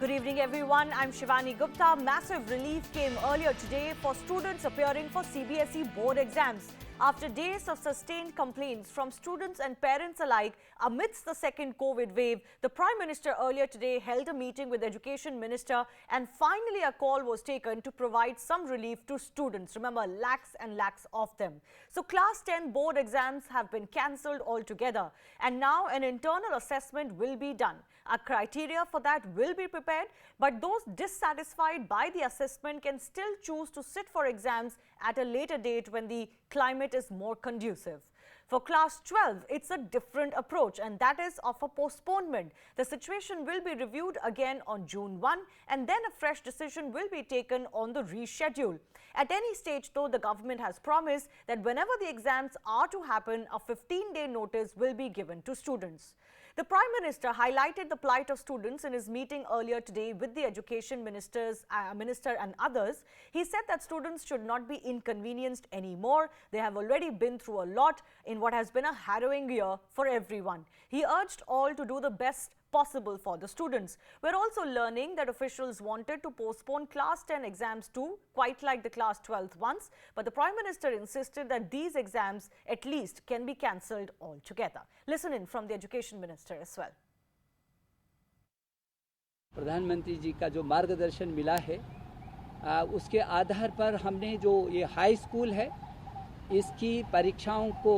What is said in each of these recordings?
Good evening, everyone. I'm Shivani Gupta. Massive relief came earlier today for students appearing for CBSE board exams. After days of sustained complaints from students and parents alike amidst the second COVID wave, the Prime Minister earlier today held a meeting with the Education Minister, and finally a call was taken to provide some relief to students. Remember, lakhs and lakhs of them. So Class 10 board exams have been cancelled altogether, and now an internal assessment will be done. A criteria for that will be prepared, but those dissatisfied by the assessment can still choose to sit for exams at a later date when the climate is more conducive. For Class 12, it's a different approach, and that is of a postponement. The situation will be reviewed again on June 1, and then a fresh decision will be taken on the reschedule. At any stage, though, the government has promised that whenever the exams are to happen, a 15-day notice will be given to students. The Prime Minister highlighted the plight of students in his meeting earlier today with the Education Minister and others. He said that students should not be inconvenienced anymore. They have already been through a lot in what has been a harrowing year for everyone. He urged all to do the best possible for the students. We're also learning that officials wanted to postpone Class 10 exams too, quite like the Class 12 ones, but the Prime Minister insisted that these exams at least can be cancelled altogether. Listen in from the Education Minister as well. प्रधानमंत्री जी का जो मार्गदर्शन मिला है उसके आधार पर हमने जो ये हाई स्कूल है इसकी परीक्षाओं को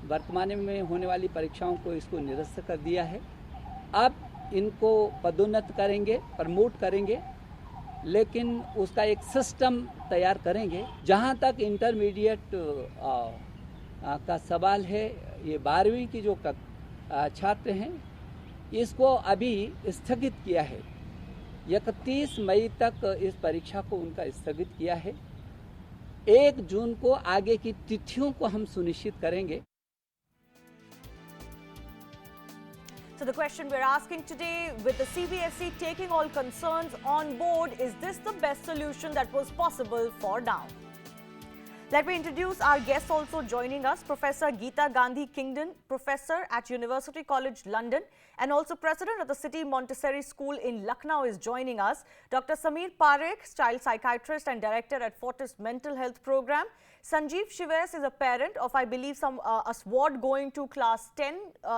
वर्तमान में होने वाली परीक्षाओं को इसको निरस्त कर दिया है। अब इनको पदोन्नत करेंगे, प्रमोट करेंगे, लेकिन उसका एक सिस्टम तैयार करेंगे। जहां तक इंटरमीडिएट का सवाल है, ये 12वीं की जो छात्र हैं इसको अभी स्थगित किया है। 31 मई तक इस परीक्षा को उनका स्थगित किया है। 1 जून को आगे की तिथियों को हम सुनिश्चित करेंगे। So the question we're asking today, with the CBSE taking all concerns on board, is this the best solution that was possible for now? Let me introduce our guest also joining us, Professor Geeta Gandhi Kingdon, Professor at University College London and also President of the City Montessori School in Lucknow is joining us. Dr. Sameer Parekh, Child Psychiatrist and Director at Fortis Mental Health Program. Sanjeev Shives is a parent of, I believe, a sward going to Class 10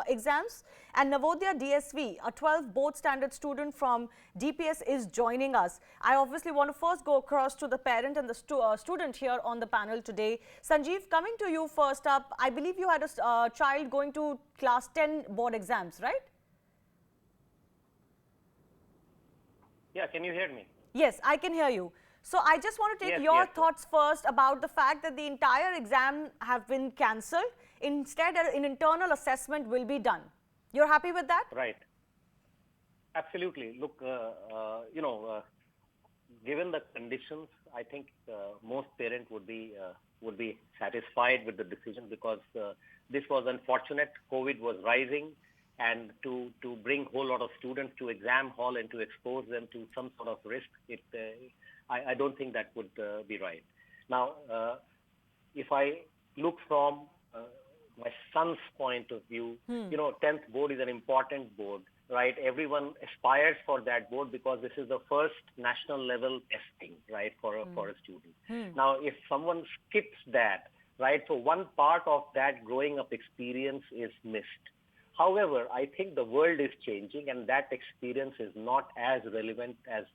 exams. And Navodaya DSV, a 12 board standard student from DPS is joining us. I obviously want to first go across to the parent and the student here on the panel today. Sanjeev, coming to you first up, I believe you had a child going to Class 10 board exams, right? Yeah, can you hear me? Yes, I can hear you. So I just want to take your thoughts first about the fact that the entire exam have been cancelled. Instead, an internal assessment will be done. You're happy with that? Right. Absolutely. Look, given the conditions, I think most parents would be satisfied with the decision, because this was unfortunate. COVID was rising, and to bring whole lot of students to exam hall and to expose them to some sort of risk, I don't think that would be right. Now, if I look from my son's point of view, 10th board is an important board, right? Everyone aspires for that board because this is the first national level testing, right, for a student. Now, if someone skips that, right, so one part of that growing up experience is missed. However, I think the world is changing, and that experience is not as relevant as,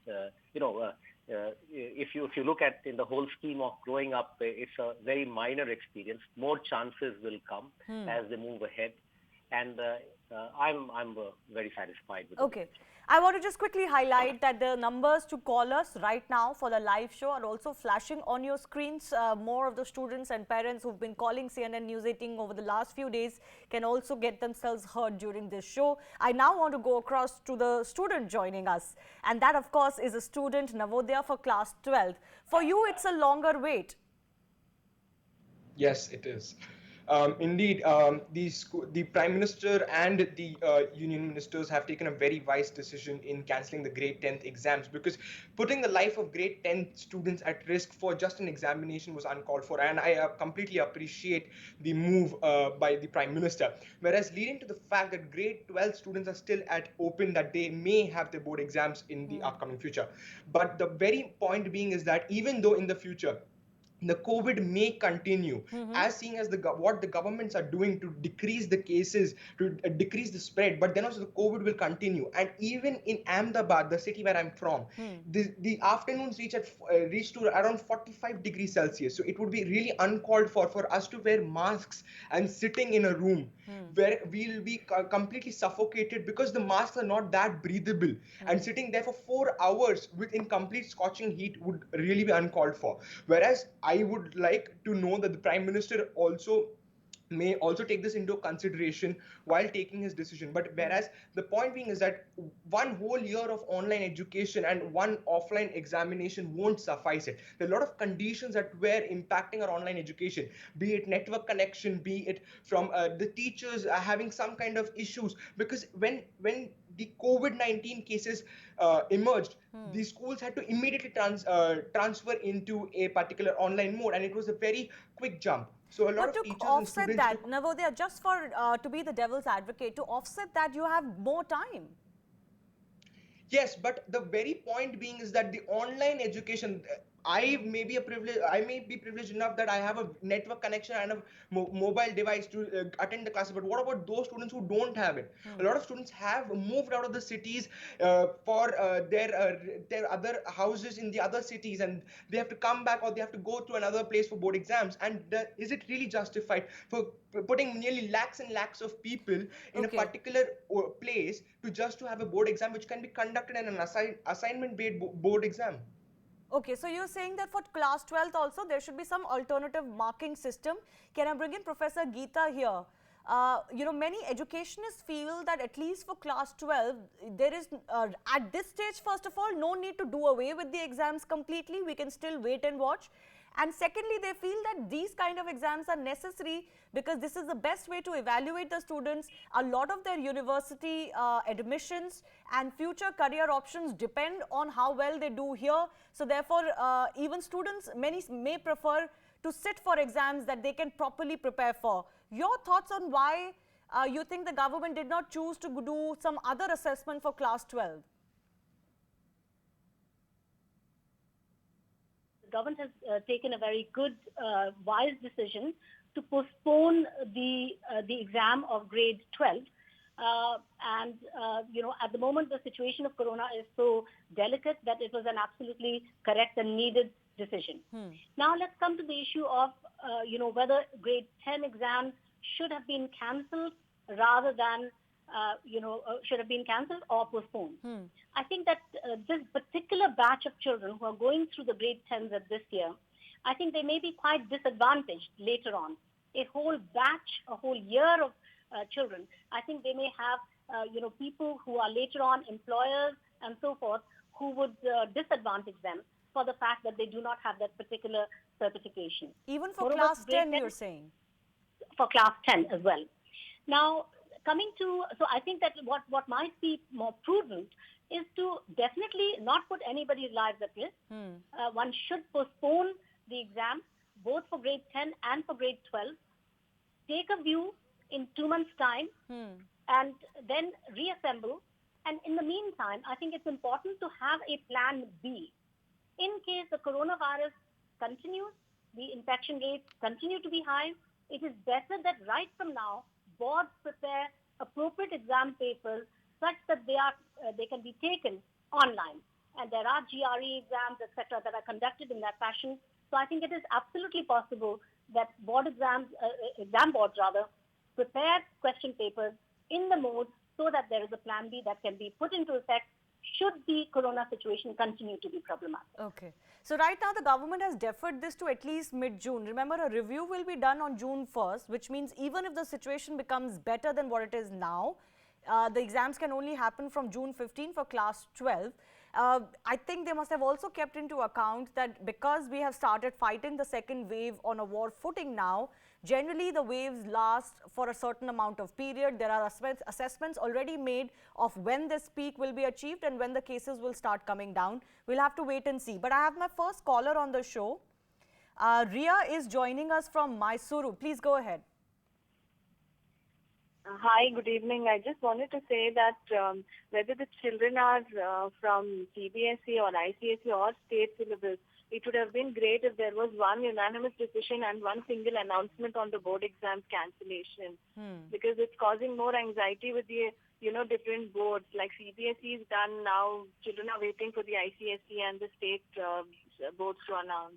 if you look at in the whole scheme of growing up, it's a very minor experience. More chances will come as they move ahead, and I'm very satisfied with it. Okay. I want to just quickly highlight that the numbers to call us right now for the live show are also flashing on your screens. More of the students and parents who've been calling CNN News 18 over the last few days can also get themselves heard during this show. I now want to go across to the student joining us, and that of course is a student, Navodaya, for Class 12. For you, it's a longer wait. Yes, it is. Indeed, the Prime Minister and the Union Ministers have taken a very wise decision in cancelling the grade 10th exams, because putting the life of grade 10 students at risk for just an examination was uncalled for. And I completely appreciate the move by the Prime Minister. Whereas leading to the fact that grade 12 students are still at open, that they may have their board exams in the upcoming future. But the very point being is that even though in the future the COVID may continue, as seeing as what the governments are doing to decrease the cases, to decrease the spread, but then also the COVID will continue. And even in Ahmedabad, the city where I'm from, the afternoons reach to around 45 degrees Celsius. So it would be really uncalled for us to wear masks and sitting in a room where we'll be completely suffocated, because the masks are not that breathable. And sitting there for 4 hours in complete scorching heat would really be uncalled for. Whereas I would like to know that the Prime Minister may also take this into consideration while taking his decision. But whereas the point being is that one whole year of online education and one offline examination won't suffice it. There are a lot of conditions that were impacting our online education, be it network connection, be it from the teachers having some kind of issues, because when the COVID-19 cases emerged, the schools had to immediately transfer into a particular online mode, and it was a very quick jump. So a lot But of to teachers and offset students that, Navodaya, just for to be the devil's advocate, to offset that, you have more time. Yes, but the very point being is that the online education, I may be privileged enough that I have a network connection and a mobile device to attend the classes. But what about those students who don't have it? A lot of students have moved out of the cities for their other houses in the other cities, and they have to come back, or they have to go to another place for board exams. And is it really justified for putting nearly lakhs and lakhs of people in a particular place to have a board exam which can be conducted in an assignment-based board exam? Okay, so you're saying that for class 12th also there should be some alternative marking system. Can I bring in Professor Geeta here? Many educationists feel that at least for class 12, there is, at this stage, first of all, no need to do away with the exams completely. We can still wait and watch. And secondly, they feel that these kind of exams are necessary because this is the best way to evaluate the students. A lot of their university admissions and future career options depend on how well they do here. So therefore, even students, many may prefer to sit for exams that they can properly prepare for. Your thoughts on why you think the government did not choose to do some other assessment for class 12? The government has taken a very good, wise decision to postpone the exam of grade 12. At the moment, the situation of corona is so delicate that it was an absolutely correct and needed decision. Now, let's come to the issue of, whether grade 10 exams should have been cancelled rather than, should have been cancelled or postponed. I think that this particular batch of children who are going through the grade 10s at this year, I think they may be quite disadvantaged later on. A whole batch, a whole year of children, I think they may have, people who are later on employers and so forth who would disadvantage them for the fact that they do not have that particular certification. Even for class 10, you're saying? For class 10 as well. Now, so I think that what might be more prudent is to definitely not put anybody's lives at risk. One should postpone the exam, both for grade 10 and for grade 12. Take a view in 2 months' time and then reassemble. And in the meantime, I think it's important to have a plan B. In case the coronavirus continues, the infection rates continue to be high, it is better that right from now, boards prepare appropriate exam papers such that they can be taken online. And there are GRE exams, etc., that are conducted in that fashion. So I think it is absolutely possible that exam boards prepare question papers in the mode so that there is a plan B that can be put into effect should the corona situation continue to be problematic. Okay. So right now the government has deferred this to at least mid-June. Remember, a review will be done on June 1st, which means even if the situation becomes better than what it is now, the exams can only happen from June 15 for class 12. I think they must have also kept into account that because we have started fighting the second wave on a war footing now, generally the waves last for a certain amount of period. There are assessments already made of when this peak will be achieved and when the cases will start coming down. We'll have to wait and see. But I have my first caller on the show. Ria is joining us from Mysuru. Please go ahead. Hi, good evening. I just wanted to say that whether the children are from CBSE or ICSE or state syllabus, it would have been great if there was one unanimous decision and one single announcement on the board exams cancellation, because it's causing more anxiety with the different boards. Like CBSE is done now, children are waiting for the ICSE and the state boards to announce.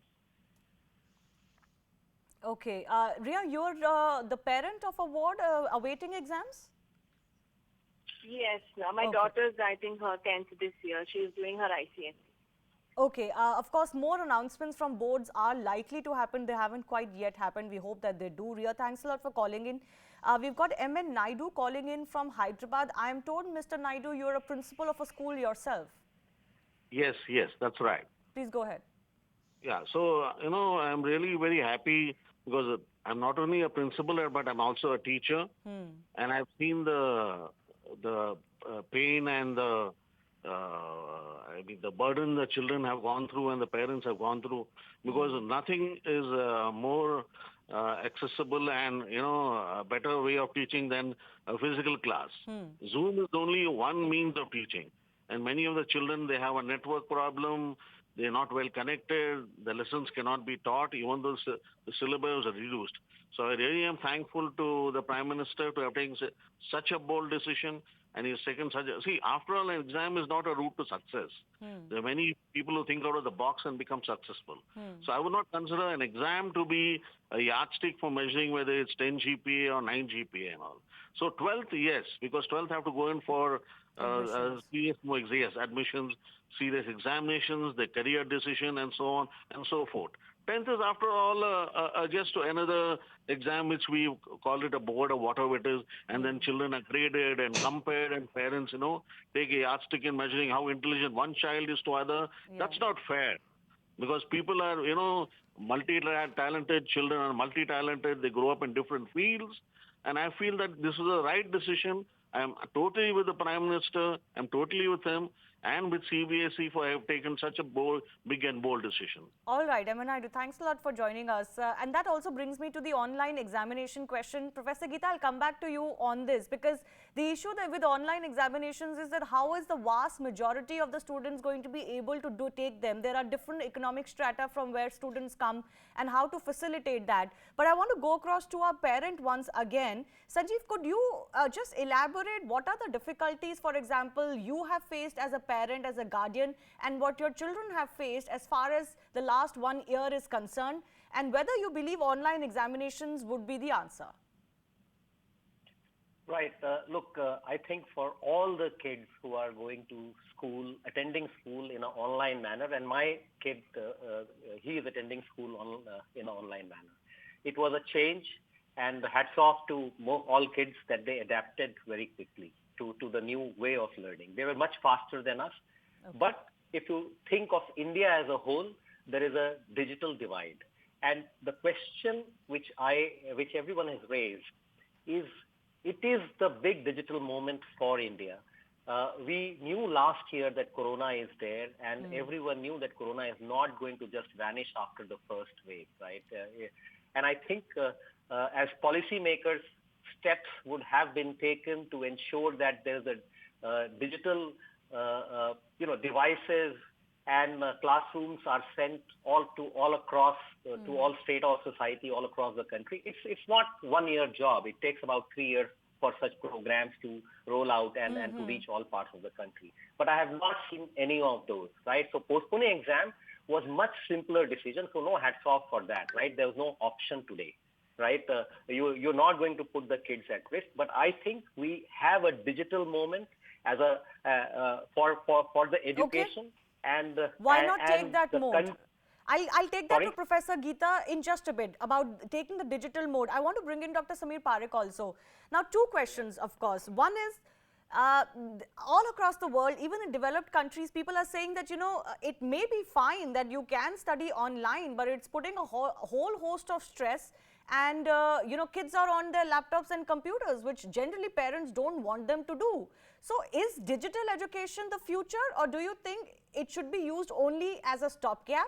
Okay, Ria, you're the parent of a ward awaiting exams? Yes, my daughter's writing her 10th this year. She is doing her ICSE. Okay, of course, more announcements from boards are likely to happen. They haven't quite yet happened. We hope that they do. Ria, thanks a lot for calling in. We've got M.N. Naidu calling in from Hyderabad. I am told, Mr. Naidu, you're a principal of a school yourself. Yes, that's right. Please go ahead. Yeah, so, I'm really very happy because I'm not only a principal, but I'm also a teacher. And I've seen the pain and the burden the children have gone through and the parents have gone through, because nothing is more accessible and, a better way of teaching than a physical class. Zoom is only one means of teaching. And many of the children, they have a network problem. They're not well connected. The lessons cannot be taught, even though the syllabus are reduced. So I really am thankful to the Prime Minister to have taken such a bold decision. And he's taken such a... See, after all, an exam is not a route to success. There are many people who think out of the box and become successful. So I would not consider an exam to be a yardstick for measuring whether it's 10 GPA or 9 GPA and all. So 12th, yes, because 12th have to go in for serious admissions, serious examinations, the career decision, and so on and so forth. 10th is, after all, just another exam which we call it a board or whatever it is, and then children are graded and compared, and parents, take a yardstick in measuring how intelligent one child is to other. Yeah. That's not fair, because people are, multi-talented, children are multi-talented, they grow up in different fields, and I feel that this is the right decision. I'm totally with the Prime Minister, I'm totally with him, and with CBSE for have taken such a big and bold decision. All right, M.N. Naidu, thanks a lot for joining us. And that also brings me to the online examination question. Professor Geeta, I'll come back to you on this, because the issue that with online examinations is that how is the vast majority of the students going to be able to take them? There are different economic strata from where students come and how to facilitate that. But I want to go across to our parent once again. Sanjeev, could you just elaborate what are the difficulties, for example, you have faced as a parent, as a guardian, and what your children have faced as far as the last 1 year is concerned, and whether you believe online examinations would be the answer? Right. Look, I think for all the kids who are going to school, attending school in an online manner, and my kid, he is attending school in an online manner. It was a change, and hats off to all kids that they adapted very quickly to the new way of learning. They were much faster than us. Okay. But if you think of India as a whole, there is a digital divide. And the question which everyone has raised is, it is the big digital moment for India. We knew last year that Corona is there, and everyone knew that Corona is not going to just vanish after the first wave, right? And I think as policymakers, steps would have been taken to ensure that there's a digital, devices and classrooms are sent all across to all state of society all across the country. It's not 1 year job. It takes about 3 years for such programs to roll out and to reach all parts of the country. But I have not seen any of those, right? So postponing exam was much simpler decision. So no hats off for that, right? There was no option today. Right, you're not going to put the kids at risk, but I think we have a digital moment as for the education. Okay. And why not take that mode? I'll take that Sorry? to Professor Geeta in just a bit about taking the digital mode. I want to bring in Dr. Samir Parekh also. Now, two questions, of course. One is, all across the world, even in developed countries, people are saying that, it may be fine that you can study online, but it's putting a whole host of stress. And, kids are on their laptops and computers, which generally parents don't want them to do. So is digital education the future, or do you think it should be used only as a stopgap?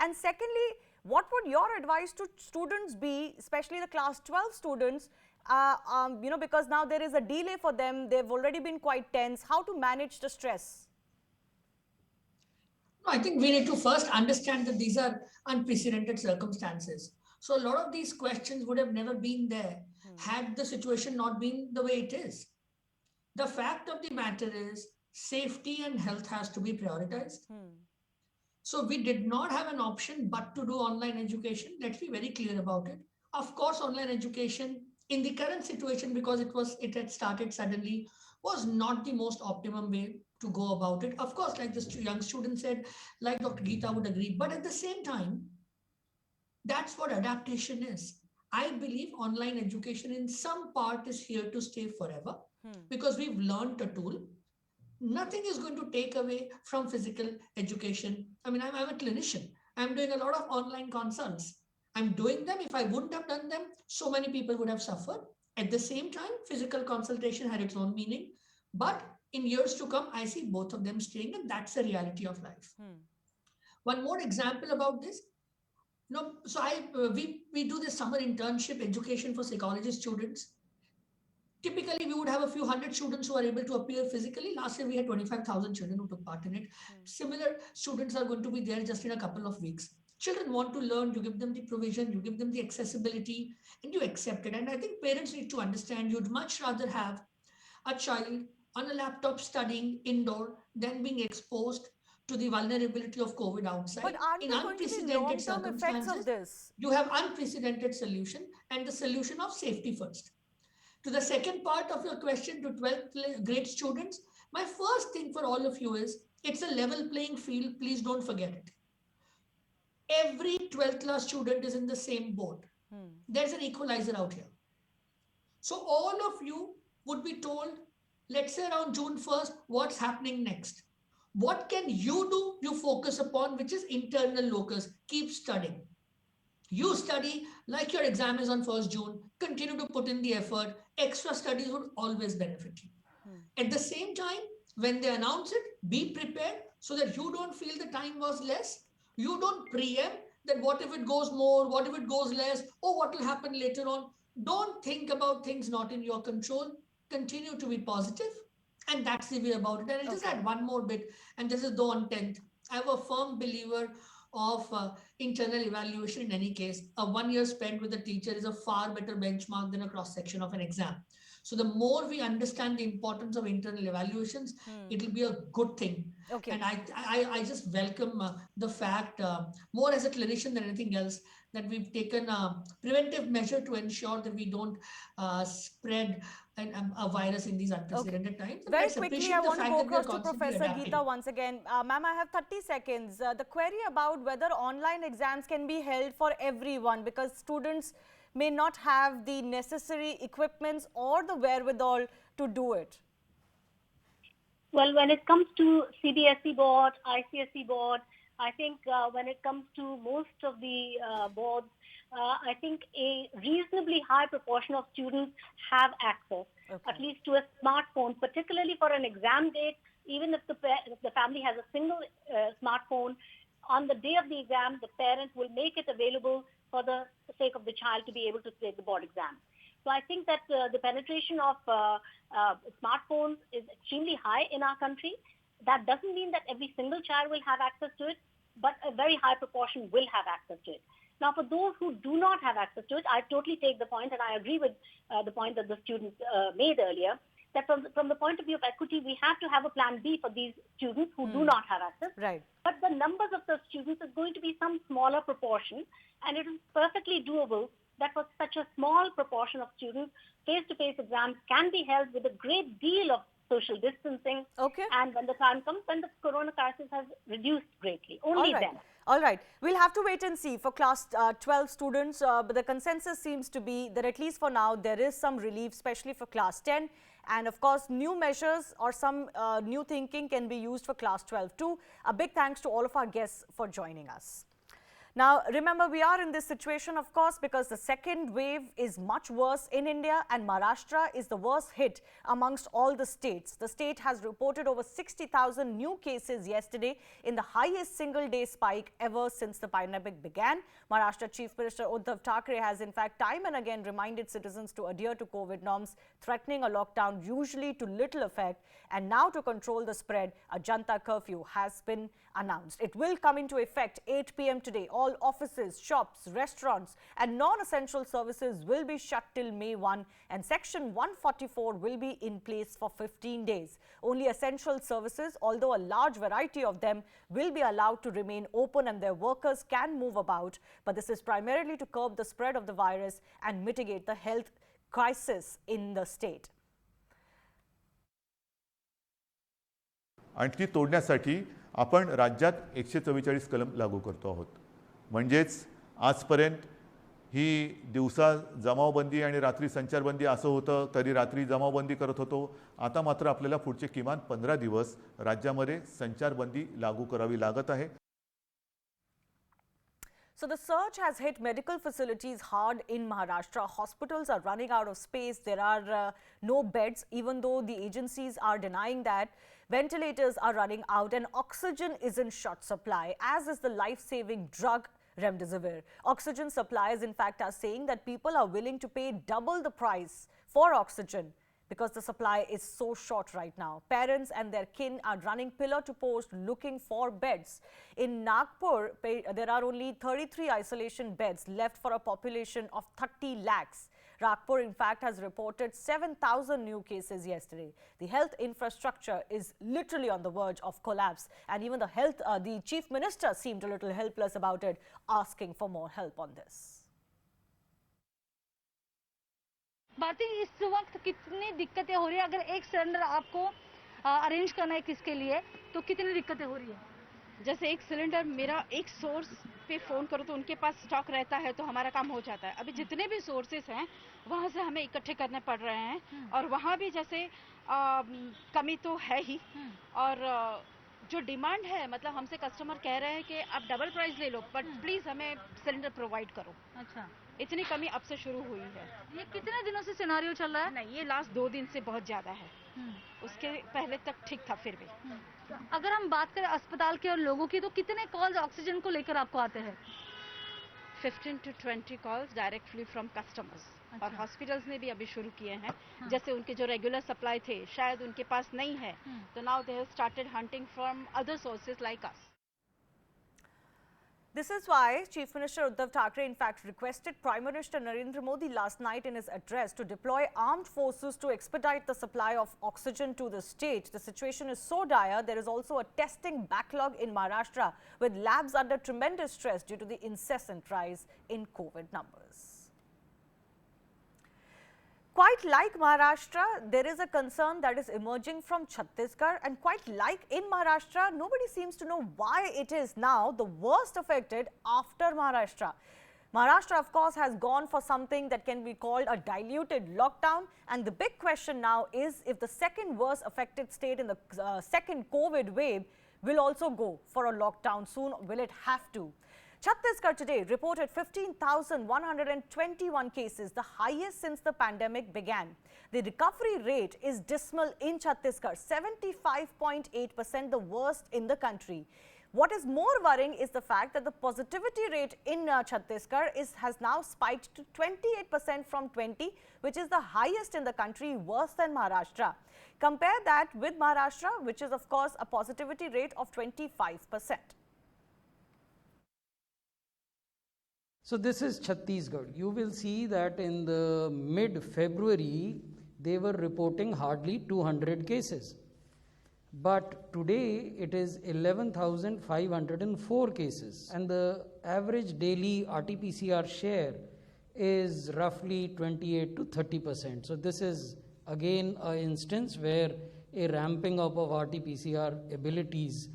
And secondly, what would your advice to students be, especially the class 12 students, because now there is a delay for them, they've already been quite tense, how to manage the stress? I think we need to first understand that these are unprecedented circumstances. So a lot of these questions would have never been there had the situation not been the way it is. The fact of the matter is safety and health has to be prioritized. So we did not have an option but to do online education. Let's be very clear about it. Of course, online education in the current situation, because it had started suddenly, was not the most optimum way to go about it. Of course, like this young student said, like Dr. Geeta would agree, but at the same time, that's what adaptation is. I believe online education in some part is here to stay forever because we've learned a tool. Nothing is going to take away from physical education. I mean, I'm a clinician. I'm doing a lot of online consults. I'm doing them. If I wouldn't have done them, so many people would have suffered. At the same time, physical consultation had its own meaning. But in years to come, I see both of them staying, and that's the reality of life. One more example about this. So we do this summer internship education for psychology students. Typically, we would have a few hundred students who are able to appear physically. Last year, we had 25,000 children who took part in it. Similar students are going to be there just in a couple of weeks. Children want to learn, you give them the provision, you give them the accessibility, and you accept it. And I think parents need to understand you'd much rather have a child on a laptop studying indoor than being exposed to the vulnerability of COVID outside. But aren't there going to be long-term effects of this? You have unprecedented solution, and the solution of safety first. To the second part of your question to 12th grade students, my first thing for all of you is, it's a level playing field. Please don't forget it. Every 12th class student is in the same boat. There's an equalizer out here. So all of you would be told, let's say around June 1st, what's happening next? What can you do? You focus upon, which is internal locus. Keep studying. You study like your exam is on 1st June. Continue to put in the effort. Extra studies would always benefit you. At the same time, when they announce it, be prepared so that you don't feel the time was less. You don't preempt that what if it goes more, what if it goes less, or what will happen later on. Don't think about things not in your control. Continue to be positive. And that's the way about it. And I'll just add one more bit, and this is though on 10th. I'm a firm believer of internal evaluation in any case. A 1 year spent with a teacher is a far better benchmark than a cross-section of an exam. So the more we understand the importance of internal evaluations, it will be a good thing. And I just welcome the fact, more as a clinician than anything else, that we've taken a preventive measure to ensure that we don't spread a virus in these unprecedented times. Very quickly, I want to go across to Professor Geeta once again. Ma'am, I have 30 seconds. The query about whether online exams can be held for everyone, because students may not have the necessary equipments or the wherewithal to do it. Well, when it comes to CBSE board, ICSE board, I think when it comes to most of the boards, I think a reasonably high proportion of students have access, at least to a smartphone, particularly for an exam date. Even if the family has a single smartphone, on the day of the exam, the parent will make it available for the sake of the child to be able to take the board exam. So I think that the penetration of smartphones is extremely high in our country. That doesn't mean that every single child will have access to it, but a very high proportion will have access to it. Now, for those who do not have access to it, I totally take the point, and I agree with the point that the students made earlier, that from the point of view of equity, we have to have a plan B for these students who do not have access. Right. But the numbers of the students is going to be some smaller proportion, and it is perfectly doable that for such a small proportion of students, face-to-face exams can be held with a great deal of social distancing. And when the time comes, when the corona crisis has reduced greatly, only then. All right. We'll have to wait and see for class 12 students, but the consensus seems to be that at least for now, there is some relief, especially for class 10 And of course, new measures or some new thinking can be used for class 12 too. A big thanks to all of our guests for joining us. Now, remember, we are in this situation, of course, because the second wave is much worse in India, and Maharashtra is the worst hit amongst all the states. The state has reported over 60,000 new cases yesterday, in the highest single-day spike ever since the pandemic began. Maharashtra Chief Minister Uddhav Thackeray has, in fact, time and again reminded citizens to adhere to COVID norms, threatening a lockdown usually to little effect. And now, to control the spread, a Janta curfew has been announced. It will come into effect 8 p.m. today. All offices, shops, restaurants and non-essential services will be shut till May 1, and Section 144 will be in place for 15 days. Only essential services, although a large variety of them, will be allowed to remain open and their workers can move about. But this is primarily to curb the spread of the virus and mitigate the health crisis in the state. आणि ती तोडण्यासाठी आपण राज्यात 144 कलम लागू करतो आहोत. म्हणजेच आजपर्यंत ही दिवसा जमावबंदी आणि रात्री संचारबंदी असं होतं, तरी रात्री जमावबंदी करत होतो. आता मात्र आपल्याला पुढचे किमान 15 दिवस राज्यामध्ये संचारबंदी लागू करावी लागत आहे. So the surge has hit medical facilities hard in Maharashtra. Hospitals are running out of space. There are no beds, even though the agencies are denying that. Ventilators are running out and oxygen is in short supply, as is the life-saving drug Remdesivir. Oxygen suppliers, in fact, are saying that people are willing to pay double the price for oxygen because the supply is so short right now. Parents and their kin are running pillar to post looking for beds. In Nagpur, there are only 33 isolation beds left for a population of 30 lakhs. Nagpur, in fact, has reported 7,000 new cases yesterday. The health infrastructure is literally on the verge of collapse, and even the chief minister seemed a little helpless about it, asking for more help on this. Bharti, इस वक्त कितनी दिक्कतें हो रही है? अगर एक cylinder आपको अरेंज करना है किसके लिए, तो कितनी दिक्कतें हो रही है? जैसे एक सिलेंडर मेरा एक सोर्स पे फोन करो तो उनके पास स्टॉक रहता है तो हमारा काम हो जाता है. अभी जितने भी सोर्सेस हैं वहां से हमें इकट्ठे करने पड़ रहे हैं और वहां भी जैसे कमी तो है ही. और जो डिमांड है, मतलब हमसे कस्टमर कह रहे हैं कि आप डबल प्राइस ले लो, बट प्लीज हमें सिलेंडर प्रोवाइड करो. अच्छा, इतनी कमी अब से शुरू हुई है. ये कितने दिनों से सिनेरियो चल रहा है? नहीं, ये लास्ट 2 दिन से बहुत ज्यादा है. उसके पहले तक ठीक था. फिर भी अगर हम बात करें अस्पताल के और लोगों की, तो कितने कॉल्स ऑक्सीजन को लेकर आपको आते हैं? 15 to 20 calls directly from customers. और हॉस्पिटल्स ने भी अभी शुरू किए हैं. जैसे उनके जो रेगुलर सप्लाई थे शायद उनके पास नहीं है, तो now they have started hunting from other sources like us. This is why Chief Minister Uddhav Thackeray, in fact, requested Prime Minister Narendra Modi last night in his address to deploy armed forces to expedite the supply of oxygen to the state. The situation is so dire, there is also a testing backlog in Maharashtra, with labs under tremendous stress due to the incessant rise in COVID numbers. Quite like Maharashtra, there is a concern that is emerging from Chhattisgarh, and quite like in Maharashtra, nobody seems to know why it is now the worst affected after Maharashtra. Maharashtra, of course, has gone for something that can be called a diluted lockdown, and the big question now is if the second worst affected state in the second COVID wave will also go for a lockdown soon. Will it have to? Chhattisgarh today reported 15,121 cases, the highest since the pandemic began. The recovery rate is dismal in Chhattisgarh, 75.8%, the worst in the country. What is more worrying is the fact that the positivity rate in Chhattisgarh has now spiked to 28% from 20%, which is the highest in the country, worse than Maharashtra. Compare that with Maharashtra, which is of course a positivity rate of 25%. So this is Chhattisgarh. You will see that in the mid-February, they were reporting hardly 200 cases. But today, it is 11,504 cases. And the average daily RT-PCR share is roughly 28 to 30%. So this is again an instance where a ramping up of RT-PCR abilities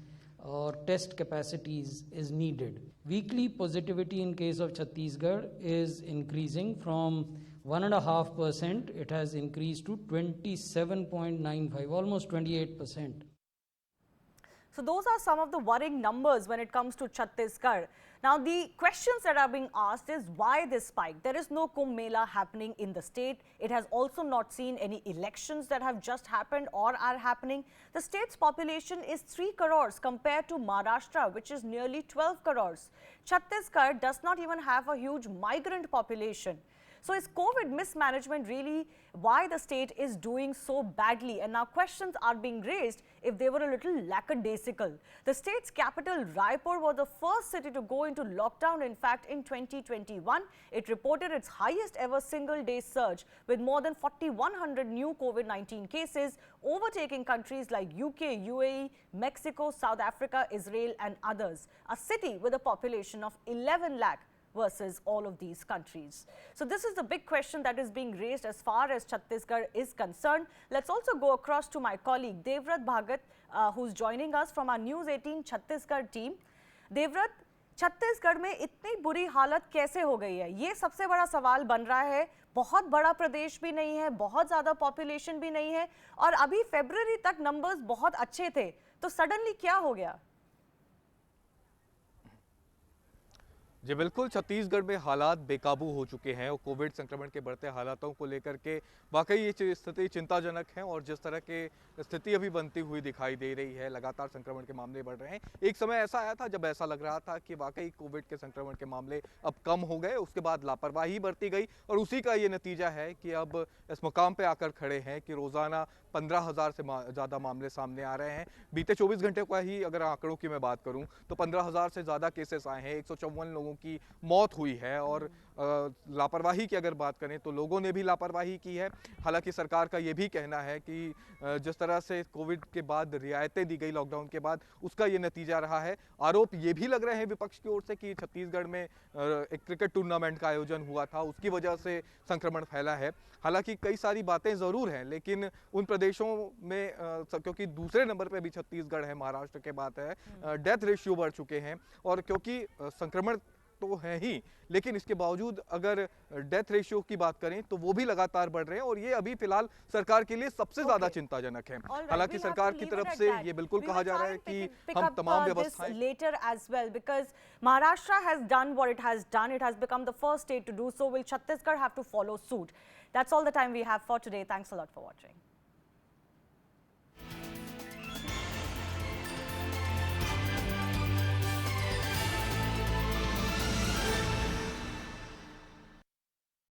or test capacities is needed. Weekly positivity in case of Chhattisgarh is increasing from 1.5%, it has increased to 27.95, almost 28%. So those are some of the worrying numbers when it comes to Chhattisgarh. Now the questions that are being asked is why this spike? There is no Kumbh Mela happening in the state. It has also not seen any elections that have just happened or are happening. The state's population is 3 crores compared to Maharashtra, which is nearly 12 crores. Chhattisgarh does not even have a huge migrant population. So is COVID mismanagement really why the state is doing so badly? And now questions are being raised if they were a little lackadaisical. The state's capital, Raipur, was the first city to go into lockdown. In fact, in 2021, it reported its highest ever single-day surge with more than 4,100 new COVID-19 cases, overtaking countries like UK, UAE, Mexico, South Africa, Israel and others. A city with a population of 11 lakh versus all of these countries. So this is the big question that is being raised as far as Chhattisgarh is concerned. Let's also go across to my colleague Devrat Bhagat, who's joining us from our News 18 Chhattisgarh team. Devrat, Chhattisgarh में इतनी बुरी हालत कैसे हो गई है? ये सबसे बड़ा सवाल बन रहा है। बहुत बड़ा प्रदेश भी नहीं है, बहुत ज़्यादा पॉपुलेशन भी नहीं है और अभी फरवरी तक नंबर्स बहुत अच्छे थे, तो सडनली क्या हो गया? जी बिल्कुल, छत्तीसगढ़ में हालात बेकाबू हो चुके हैं और कोविड संक्रमण के बढ़ते हालातों को लेकर के वाकई ये स्थिति चिंताजनक है और जिस तरह की स्थिति अभी बनती हुई दिखाई दे रही है, लगातार संक्रमण के मामले बढ़ रहे हैं। एक समय ऐसा आया था जब ऐसा लग रहा था कि वाकई कोविड के संक्रमण के मामले अब कम हो गए, उसके बाद लापरवाही बढ़ती गई और उसी का ये नतीजा है कि अब इस मुकाम पे आकर खड़े हैं कि रोज़ाना 15,000 से ज़्यादा मामले सामने आ रहे हैं। बीते 24 घंटे का ही अगर आंकड़ों की मैं बात करूं तो 15,000 से ज़्यादा केसेस आए हैं, 154 लोगों की मौत हुई है और लापरवाही की अगर बात करें तो लोगों ने भी लापरवाही की है। हालांकि सरकार का ये भी कहना है कि जिस तरह से कोविड के बाद रियायतें दी गई लॉकडाउन के बाद, उसका ये नतीजा रहा है। आरोप ये भी लग रहे हैं विपक्ष की ओर से कि छत्तीसगढ़ में एक क्रिकेट टूर्नामेंट का आयोजन हुआ था, उसकी वजह से संक्रमण फैला है। हालांकि कई सारी बातें ज़रूर हैं, लेकिन उन प्रदेशों में क्योंकि दूसरे नंबर पे भी छत्तीसगढ़ है, महाराष्ट्र के बात है, डेथ रेशियो बढ़ चुके हैं और क्योंकि संक्रमण तो है ही, लेकिन इसके बावजूद अगर डेथ रेशियो की बात करें तो वो भी लगातार बढ़ रहे हैं और ये अभी फिलहाल सरकार के लिए सबसे ज्यादा चिंताजनक है। हालांकि सरकार की तरफ से ये बिल्कुल कहा जा रहा है कि हम तमाम व्यवस्थाएं later as well, because Maharashtra has done what it has done. It has become the first state to do so. Will Chhattisgarh have to follow suit? That's all the time we have for today. Thanks a lot for watching.